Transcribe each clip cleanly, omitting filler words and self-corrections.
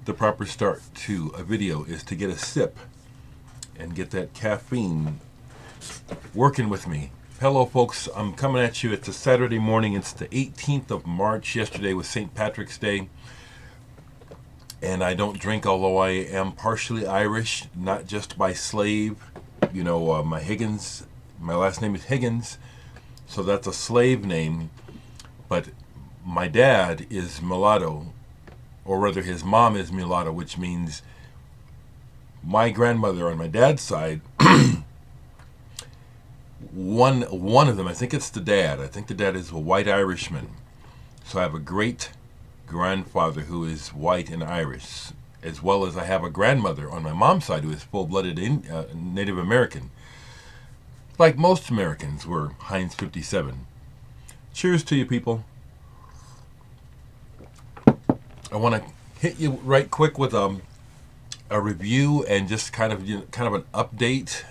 the proper start to a video is to get a sip and get that caffeine working with me. Hello, folks. I'm coming at you. It's a Saturday morning. It's the 18th of March. Yesterday was St. Patrick's Day. And I don't drink, although I am partially Irish, not just by slave. You know, my last name is Higgins, so that's a slave name. But my dad is mulatto, or rather his mom is mulatto, which means my grandmother on my dad's side, one of them, I think it's the dad. I think the dad is a white Irishman. So I have a great grandfather who is white and Irish, as well as I have a grandmother on my mom's side who is full-blooded Native American. Like most Americans, we're Heinz 57. Cheers to you, people. I want to hit you right quick with a review and just kind of an update,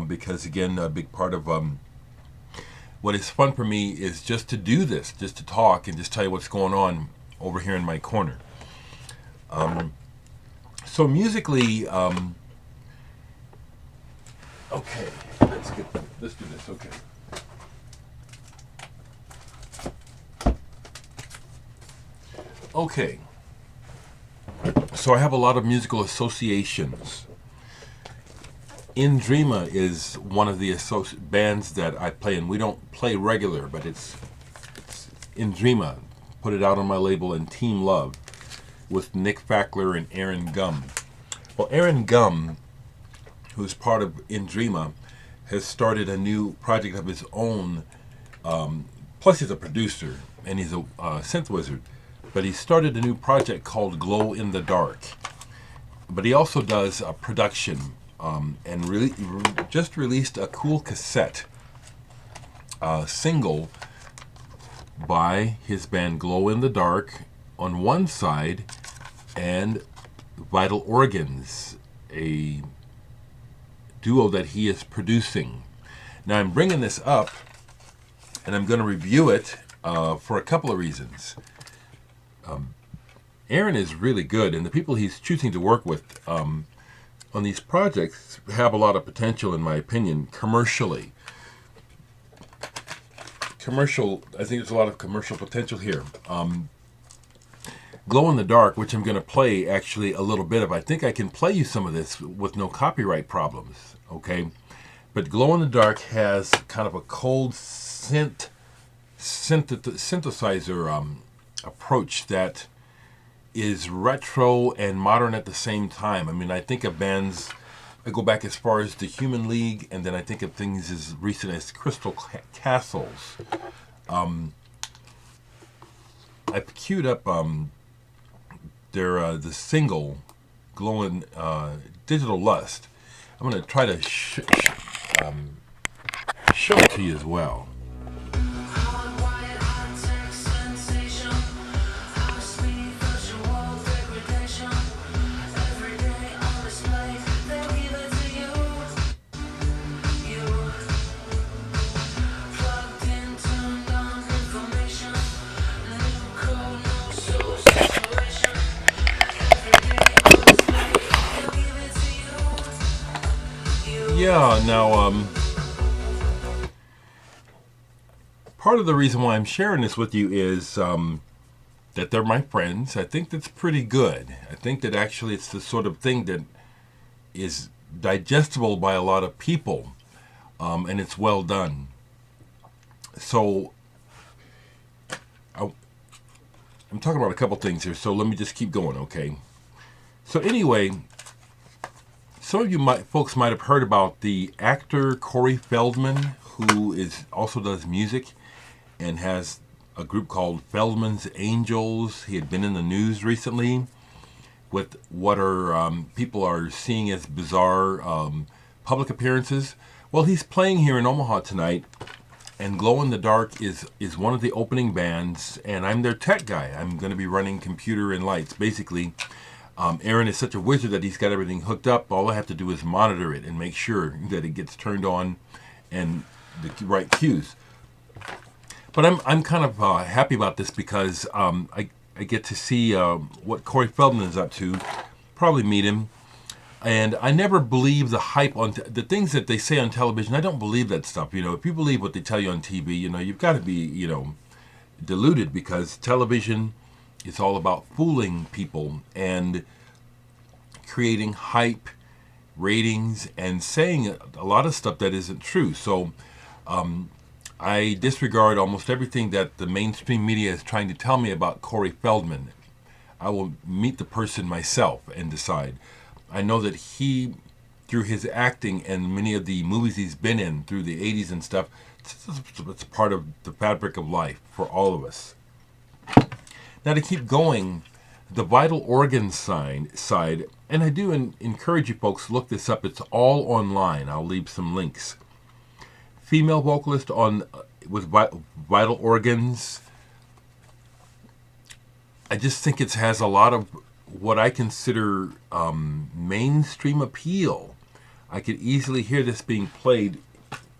because again, a big part of what is fun for me is just to do this, just to talk and just tell you what's going on over here in my corner. So musically, okay, let's do this. Okay. Okay. So I have a lot of musical associations. Indrima is one of the bands that I play, and we don't play regular, but it's Indrima. Put it out on my label, and Team Love with Nick Fackler and Aaron Gum. Well, Aaron Gum, who's part of Indrima, has started a new project of his own. Plus, he's a producer and he's a synth wizard. But he started a new project called Glow in the Dark. But he also does a production. And really just released a cool cassette single by his band Glow in the Dark on one side, and Vital Organs, a duo that he is producing. Now I'm bringing this up, and I'm going to review it for a couple of reasons. Aaron is really good, and the people he's choosing to work with on these projects have a lot of potential, in my opinion, commercially. I think there's a lot of commercial potential here. Glow in the Dark, which I'm going to play actually a little bit of. I think I can play you some of this with no copyright problems, okay? But Glow in the Dark has kind of a cold synthesizer approach that is retro and modern at the same time. I mean, I think of bands, I go back as far as the Human League, and then I think of things as recent as Crystal Castles. I've queued up the single, Glowing Digital Lust. I'm going to try to show it to you as well. Yeah, now, part of the reason why I'm sharing this with you is that they're my friends. I think that's pretty good. I think that actually it's the sort of thing that is digestible by a lot of people, and it's well done. So, I'm talking about a couple things here, so let me just keep going, okay? So anyway, some of you folks might have heard about the actor Corey Feldman, who also does music and has a group called Feldman's Angels. He had been in the news recently with what people are seeing as bizarre public appearances. Well, he's playing here in Omaha tonight, and Glow in the Dark is one of the opening bands, and I'm their tech guy. I'm going to be running computer and lights, basically. Aaron is such a wizard that he's got everything hooked up. All I have to do is monitor it and make sure that it gets turned on and the right cues. But I'm kind of happy about this because I I get to see what Corey Feldman is up to. Probably meet him. And I never believe the hype on the things that they say on television. I don't believe that stuff. If you believe what they tell you on TV, you've got to be, deluded, because television is all about fooling people and creating hype, ratings, and saying a lot of stuff that isn't true. So I disregard almost everything that the mainstream media is trying to tell me about Corey Feldman. I will meet the person myself and decide. I know that he, through his acting and many of the movies he's been in through the 80s and stuff, it's part of the fabric of life for all of us. Now, to keep going, the vital organs side, and I do encourage you folks to look this up. It's all online. I'll leave some links. Female vocalist with vital organs. I just think it has a lot of what I consider mainstream appeal. I could easily hear this being played,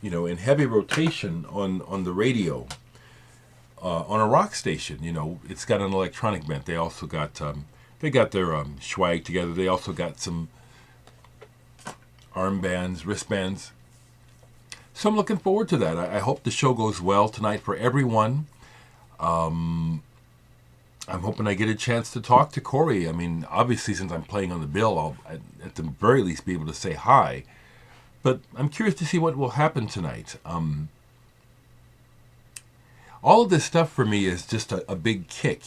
in heavy rotation on the radio, on a rock station. It's got an electronic bent. They also got their swag together. They also got some armbands, wristbands. So I'm looking forward to that. I hope the show goes well tonight for everyone. I'm hoping I get a chance to talk to Corey. I mean, obviously, since I'm playing on the bill, I'll at the very least be able to say hi. But I'm curious to see what will happen tonight. All of this stuff for me is just a big kick,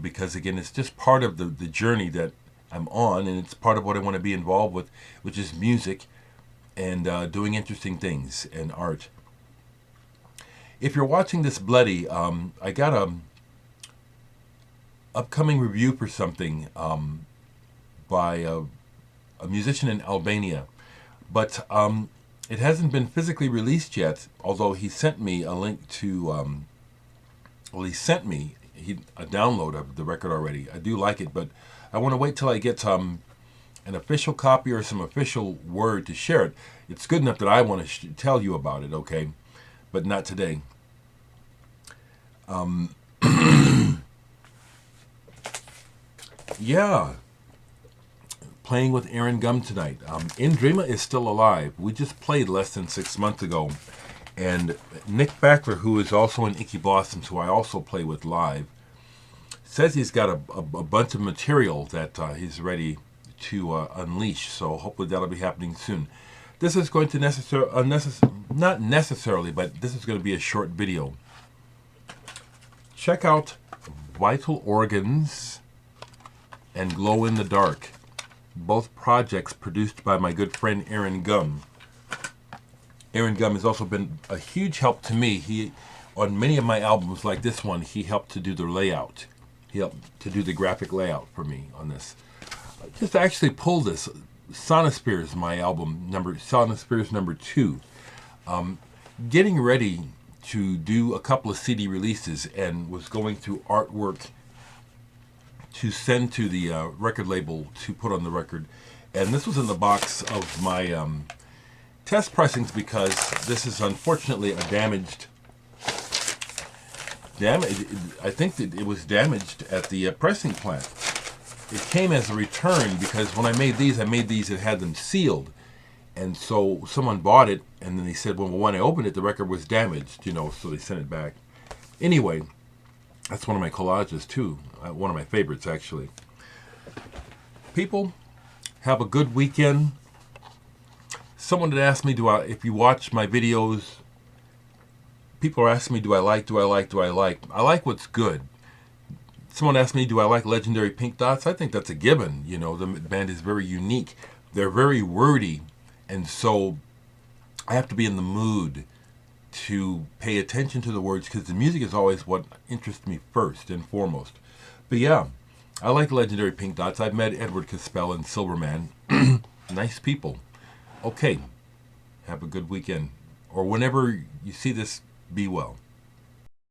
because, again, it's just part of the journey that I'm on, and it's part of what I want to be involved with, which is music and doing interesting things and art. If you're watching this bloody, I got a upcoming review for something by a musician in Albania, but it hasn't been physically released yet, although he sent me a link to he sent me a download of the record already. I do like it, but I want to wait till I get an official copy or some official word to share it. It's good enough that I want to tell you about it, okay, but not today. Yeah, playing with Aaron Gum tonight. Indrima is still alive. We just played less than 6 months ago. And Nick Backler, who is also in Icky Blossoms, who I also play with live, says he's got a bunch of material that he's ready to unleash. So hopefully that'll be happening soon. This is going to not necessarily, but this is going to be a short video. Check out Vital Organs and Glow in the Dark, both projects produced by my good friend Aaron Gum. Aaron Gum has also been a huge help to me. He, on many of my albums like this one, he helped to do the layout. He helped to do the graphic layout for me on this. Just actually pulled this. Sonospheres, my album, Sonospheres number 2. Getting ready to do a couple of CD releases and was going through artwork to send to the record label to put on the record. And this was in the box of my test pressings, because this is unfortunately a damaged. I think that it was damaged at the pressing plant. It came as a return because when I made these and had them sealed. And so someone bought it, and then they said, well, when I opened it, the record was damaged, so they sent it back. Anyway, that's one of my collages, too. One of my favorites, actually. People, have a good weekend. Someone had asked me, if you watch my videos, people are asking me, do I like? I like what's good. Someone asked me, do I like Legendary Pink Dots? I think that's a given. The band is very unique. They're very wordy. And so I have to be in the mood to pay attention to the words, because the music is always what interests me first and foremost. But yeah, I like Legendary Pink Dots. I've met Edward Caspell and Silverman. Nice people. Okay, have a good weekend. Or whenever you see this, be well.